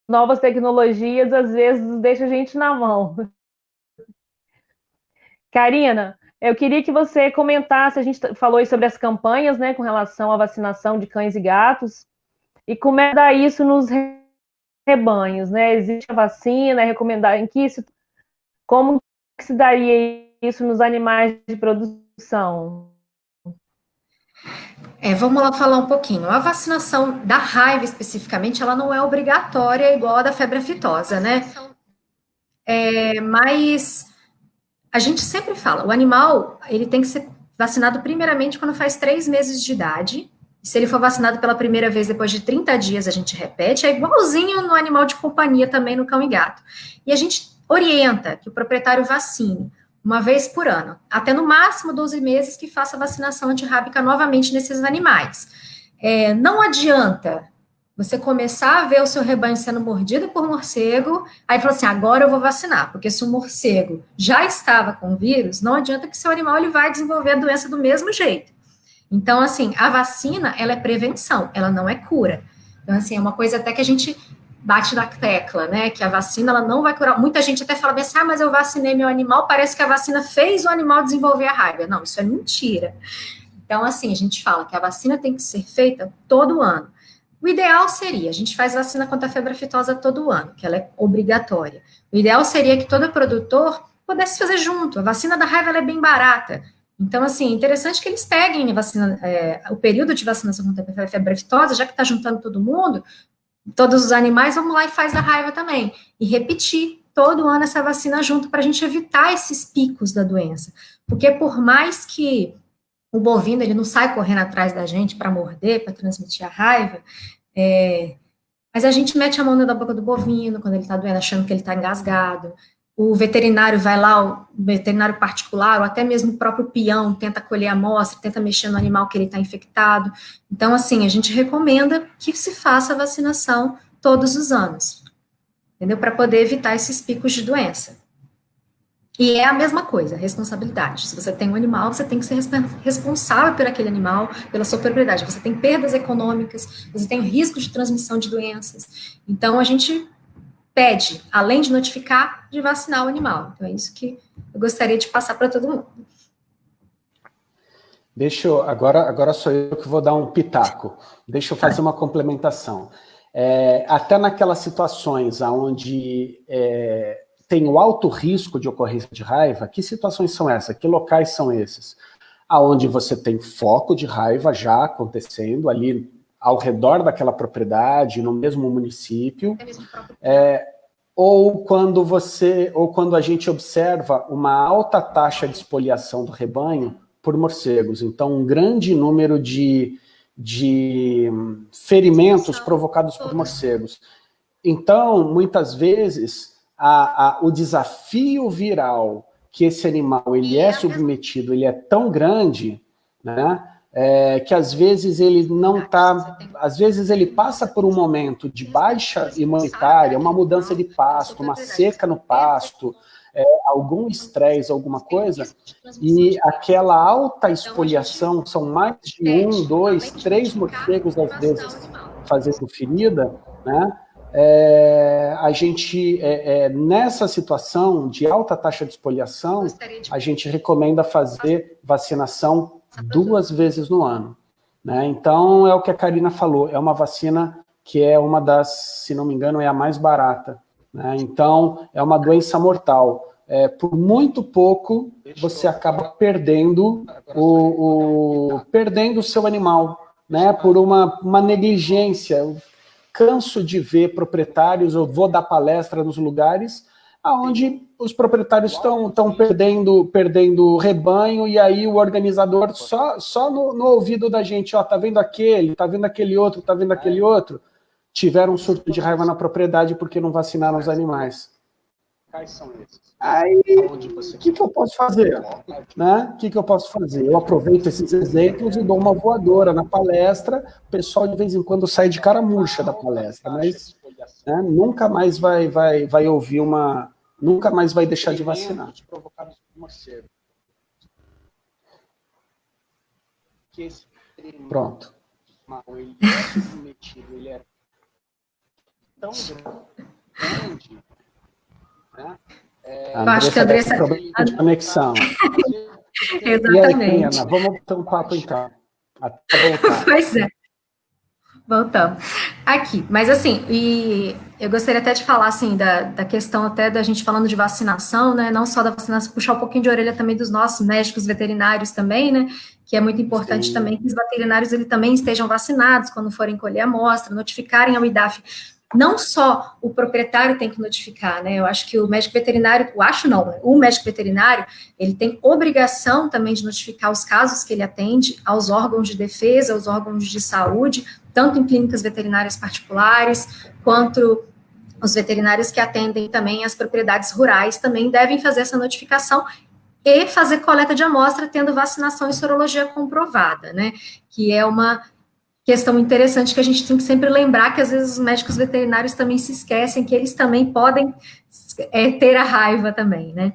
novas tecnologias, às vezes, deixam a gente na mão. Karina, eu queria que você comentasse, a gente falou aí sobre as campanhas, né, com relação à vacinação de cães e gatos, e como é dar isso nos rebanhos, né? Existe a vacina, é recomendado como que se daria isso nos animais de produção? Vamos lá falar um pouquinho. A vacinação da raiva, especificamente, ela não é obrigatória igual a da febre aftosa, né? Mas a gente sempre fala, o animal, ele tem que ser vacinado primeiramente quando faz 3 meses de idade. Se ele for vacinado pela primeira vez depois de 30 dias, a gente repete. É igualzinho no animal de companhia também, no cão e gato. E a gente orienta que o proprietário vacine uma vez por ano, até no máximo 12 meses que faça a vacinação antirrábica novamente nesses animais. Não adianta você começar a ver o seu rebanho sendo mordido por morcego, aí fala assim, agora eu vou vacinar, porque se o morcego já estava com vírus, não adianta que seu animal ele vai desenvolver a doença do mesmo jeito. Então, assim, a vacina, ela é prevenção, ela não é cura. Então, assim, é uma coisa até que a gente bate na tecla, né, que a vacina, ela não vai curar. Muita gente até fala assim, mas eu vacinei meu animal, parece que a vacina fez o animal desenvolver a raiva. Não, isso é mentira. Então, assim, a gente fala que a vacina tem que ser feita todo ano. O ideal seria, a gente faz vacina contra a febre aftosa todo ano, que ela é obrigatória. O ideal seria que todo produtor pudesse fazer junto. A vacina da raiva ela é bem barata. Então, assim, interessante que eles peguem a vacina, o período de vacinação contra a febre aftosa, já que está juntando todo mundo, todos os animais, vamos lá e faz da raiva também. E repetir todo ano essa vacina junto para a gente evitar esses picos da doença. Porque por mais que o bovino ele não sai correndo atrás da gente para morder, para transmitir a raiva, mas a gente mete a mão na boca do bovino quando ele está doendo, achando que ele está engasgado. O veterinário vai lá, o veterinário particular, ou até mesmo o próprio peão, tenta colher a amostra, tenta mexer no animal que ele está infectado. Então, assim, a gente recomenda que se faça a vacinação todos os anos, entendeu? Para poder evitar esses picos de doença. E é a mesma coisa, responsabilidade. Se você tem um animal, você tem que ser responsável por aquele animal, pela sua propriedade. Você tem perdas econômicas, você tem risco de transmissão de doenças. Então, a gente pede, além de notificar, de vacinar o animal. Então, é isso que eu gostaria de passar para todo mundo. Agora sou eu que vou dar um pitaco. Deixa eu fazer uma complementação. Até naquelas situações onde tem o alto risco de ocorrência de raiva, que situações são essas? Que locais são esses? Aonde você tem foco de raiva já acontecendo ali ao redor daquela propriedade, no mesmo município, ou quando a gente observa uma alta taxa de espoliação do rebanho por morcegos. Então, um grande número de ferimentos provocados por morcegos. Então, muitas vezes, o desafio viral que esse animal ele é submetido, ele é tão grande, né, que às vezes ele não está, às vezes ele passa por um momento de baixa imunitária, uma mudança de pasto, uma seca no pasto, algum estresse, alguma coisa, e aquela alta espoliação, são mais de 1, 2, 3 morcegos às vezes fazendo ferida, né? A gente, nessa situação de alta taxa de espoliação, a gente recomenda fazer vacinação 2 vezes no ano, né? Então, é o que a Karina falou, é uma vacina que é uma das, se não me engano, é a mais barata, né? Então, é uma doença mortal. Por muito pouco, você acaba perdendo o seu animal, né? Por uma negligência. Eu canso de ver proprietários, eu vou dar palestra nos lugares onde os proprietários estão perdendo rebanho, e aí o organizador só no ouvido da gente, tá vendo aquele, tá vendo aquele outro, tá vendo aquele outro, tiveram um surto de raiva na propriedade porque não vacinaram os animais. Aí, o que eu posso fazer? Né? O que eu posso fazer? Eu aproveito esses exemplos e dou uma voadora na palestra, o pessoal de vez em quando sai de cara murcha da palestra, mas nunca mais vai ouvir nunca mais vai deixar de vacinar. Pronto. Ele é tão grande, né? Acho que a Andressa tem problema de conexão. Exatamente. E aí, Karina, vamos ter um papo então. Até voltar. Pois é. Voltamos. Aqui, mas assim, e eu gostaria até de falar, assim, da questão até da gente falando de vacinação, né, não só da vacinação, puxar um pouquinho de orelha também dos nossos médicos veterinários também, né, que é muito importante também que os veterinários, eles também estejam vacinados quando forem colher a amostra, notificarem ao IDAF. Não só o proprietário tem que notificar, né, eu acho que o médico veterinário, o médico veterinário, ele tem obrigação também de notificar os casos que ele atende aos órgãos de defesa, aos órgãos de saúde, tanto em clínicas veterinárias particulares, quanto os veterinários que atendem também as propriedades rurais também devem fazer essa notificação e fazer coleta de amostra tendo vacinação e sorologia comprovada, né, que é uma questão interessante que a gente tem que sempre lembrar que às vezes os médicos veterinários também se esquecem que eles também podem ter a raiva também, né.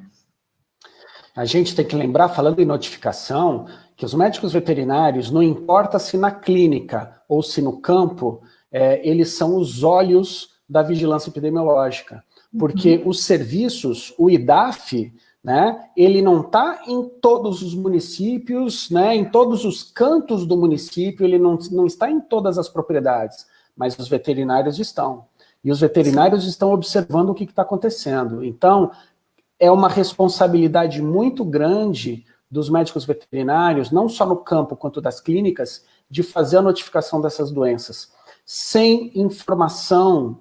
A gente tem que lembrar, falando em notificação, que os médicos veterinários, não importa se na clínica ou se no campo, eles são os olhos da vigilância epidemiológica, porque os serviços, o IDAF, né, ele não está em todos os municípios, né, em todos os cantos do município, ele não está em todas as propriedades, mas os veterinários estão. E os veterinários estão observando o que está acontecendo. Então, é uma responsabilidade muito grande dos médicos veterinários, não só no campo quanto das clínicas, de fazer a notificação dessas doenças. Sem informação,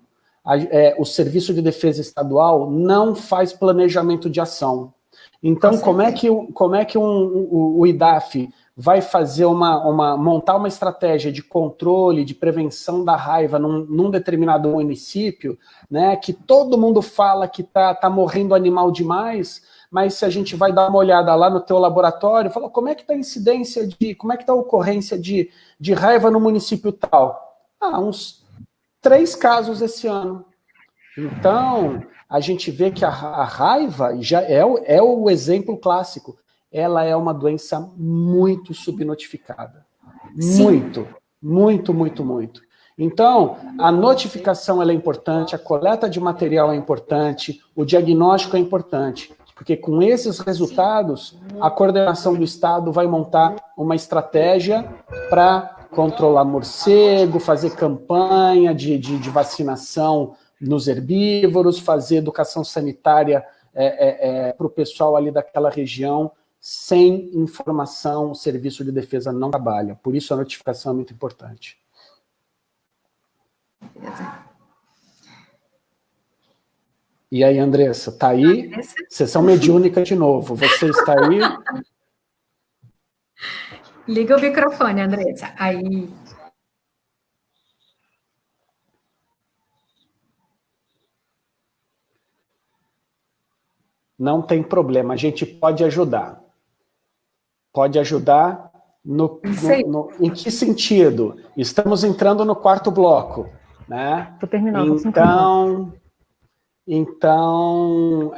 o Serviço de Defesa Estadual não faz planejamento de ação. Então, como é que o IDAF vai fazer montar uma estratégia de controle, de prevenção da raiva num determinado município, né, que todo mundo fala que tá morrendo animal demais, mas se a gente vai dar uma olhada lá no teu laboratório, fala, como é que está a incidência como é que está a ocorrência de raiva no município tal? Uns 3 casos esse ano. Então, a gente vê que a raiva já é o exemplo clássico. Ela é uma doença muito subnotificada. Muito, muito, muito, muito. Então, a notificação ela é importante, a coleta de material é importante, o diagnóstico é importante, porque com esses resultados, a coordenação do Estado vai montar uma estratégia para controlar morcego, fazer campanha de vacinação nos herbívoros, fazer educação sanitária para o pessoal ali daquela região. Sem informação, o Serviço de Defesa não trabalha. Por isso a notificação é muito importante. E aí, Andressa, tá aí? Sessão mediúnica de novo. Você está aí? Liga o microfone, Andressa. Aí. Não tem problema, a gente pode ajudar. Pode ajudar em que sentido? Estamos entrando no 4º bloco, né? Vou terminar. Então,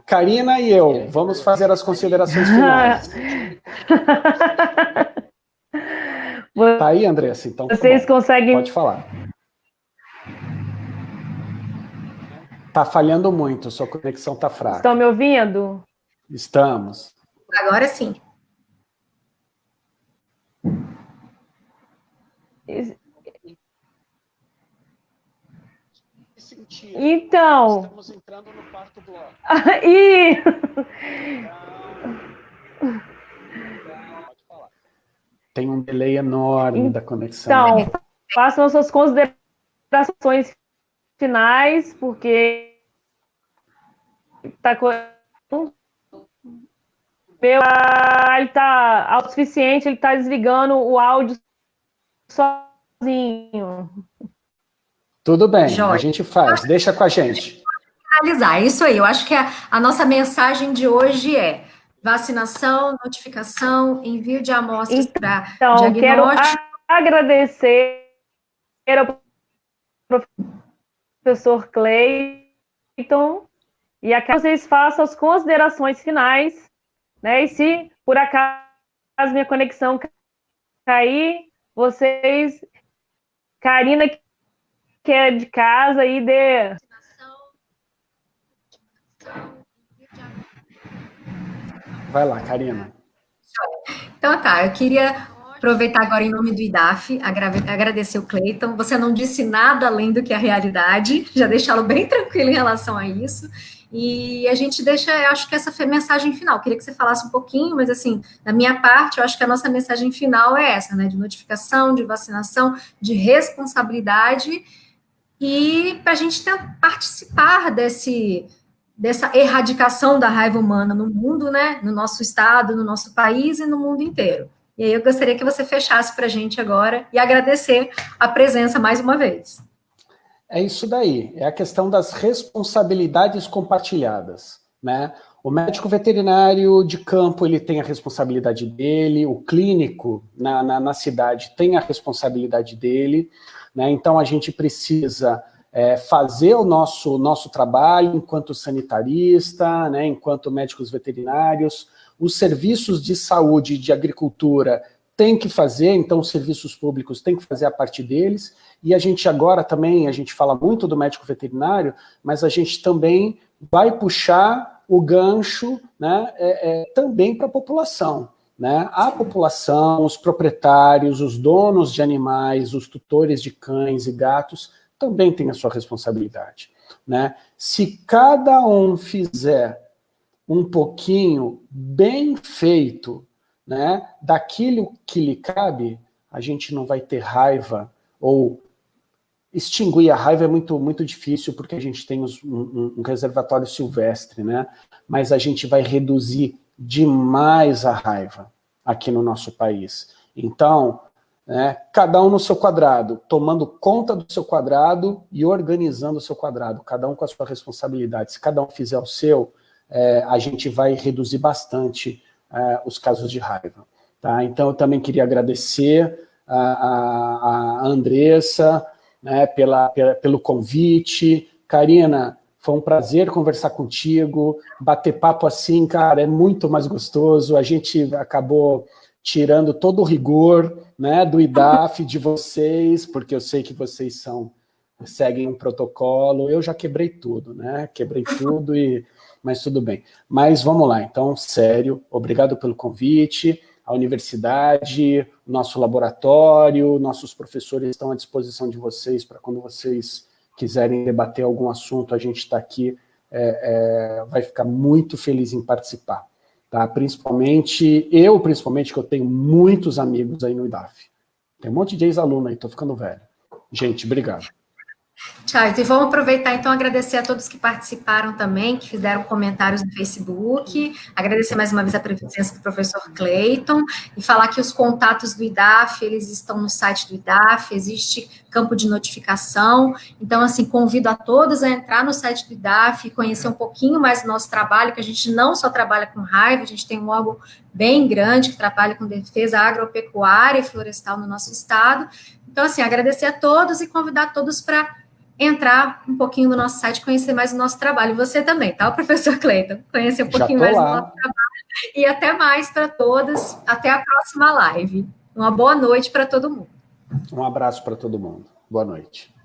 Karina e eu, vamos fazer as considerações finais. Tá aí, Andressa? Então, vocês conseguem... Pode falar. Tá falhando muito, sua conexão tá fraca. Estão me ouvindo? Estamos. Agora sim. Então... Estamos entrando no 4º bloco. Pode falar. Tem um delay enorme da conexão. Então, façam as suas considerações finais, porque ele tá autossuficiente, ele tá desligando o áudio sozinho. Tudo bem, a gente faz, deixa com a gente. Finalizar, isso aí, eu acho que a nossa mensagem de hoje é vacinação, notificação, envio de amostras para diagnóstico. Quero agradecer ao professor Cleiton e a que vocês façam as considerações finais, né? E se por acaso minha conexão cair, vocês, Karina, que é de casa, aí dê... Vai lá, Karina. Então, tá, eu queria aproveitar agora em nome do IDAF, agradecer o Cleiton. Você não disse nada além do que a realidade, já deixá-lo bem tranquilo em relação a isso. E a gente deixa, eu acho que essa foi a mensagem final. Queria que você falasse um pouquinho, mas assim, da minha parte, eu acho que a nossa mensagem final é essa, né? De notificação, de vacinação, de responsabilidade, e para a gente participar dessa erradicação da raiva humana no mundo, né? No nosso estado, no nosso país e no mundo inteiro. E aí eu gostaria que você fechasse para a gente agora e agradecer a presença mais uma vez. É isso daí, é a questão das responsabilidades compartilhadas, né? O médico veterinário de campo, ele tem a responsabilidade dele, o clínico na cidade tem a responsabilidade dele, né? Então a gente precisa fazer o nosso trabalho enquanto sanitarista, né? Enquanto médicos veterinários. Os serviços de saúde e de agricultura têm que fazer, então os serviços públicos têm que fazer a parte deles, e a gente agora também, a gente fala muito do médico veterinário, mas a gente também vai puxar o gancho, né, também para a população, né? A população, os proprietários, os donos de animais, os tutores de cães e gatos também tem a sua responsabilidade, né? Se cada um fizer um pouquinho bem feito, né, daquilo que lhe cabe, a gente não vai ter raiva, ou extinguir a raiva é muito difícil, porque a gente tem um reservatório silvestre, né? Mas a gente vai reduzir demais a raiva aqui no nosso país. Então, né, cada um no seu quadrado, tomando conta do seu quadrado e organizando o seu quadrado, cada um com a sua responsabilidade. Se cada um fizer o seu, a gente vai reduzir bastante os casos de raiva. Tá? Então, eu também queria agradecer a Andressa, né, pelo convite. Karina, foi um prazer conversar contigo, bater papo assim, cara, é muito mais gostoso. A gente acabou tirando todo o rigor, né, do IDAF de vocês, porque eu sei que vocês seguem um protocolo. Eu já quebrei tudo, né? Quebrei tudo, mas tudo bem. Mas vamos lá, então, sério, obrigado pelo convite. A universidade, o nosso laboratório, nossos professores estão à disposição de vocês para quando vocês quiserem debater algum assunto, a gente está aqui, vai ficar muito feliz em participar. Tá? Principalmente, que eu tenho muitos amigos aí no IDAF. Tem um monte de ex-aluno aí, estou ficando velho. Gente, obrigado. Tchau, e vamos aproveitar então agradecer a todos que participaram também, que fizeram comentários no Facebook, agradecer mais uma vez a presença do professor Cleiton, e falar que os contatos do IDAF, eles estão no site do IDAF, existe campo de notificação, então assim, convido a todos a entrar no site do IDAF e conhecer um pouquinho mais do nosso trabalho, que a gente não só trabalha com raiva, a gente tem um órgão bem grande que trabalha com defesa agropecuária e florestal no nosso estado. Então assim, agradecer a todos e convidar todos para entrar um pouquinho no nosso site, conhecer mais o nosso trabalho. E você também, tá, professor Cleiton? Conhecer um pouquinho mais do nosso trabalho. E até mais para todos. Até a próxima live. Uma boa noite para todo mundo. Um abraço para todo mundo. Boa noite.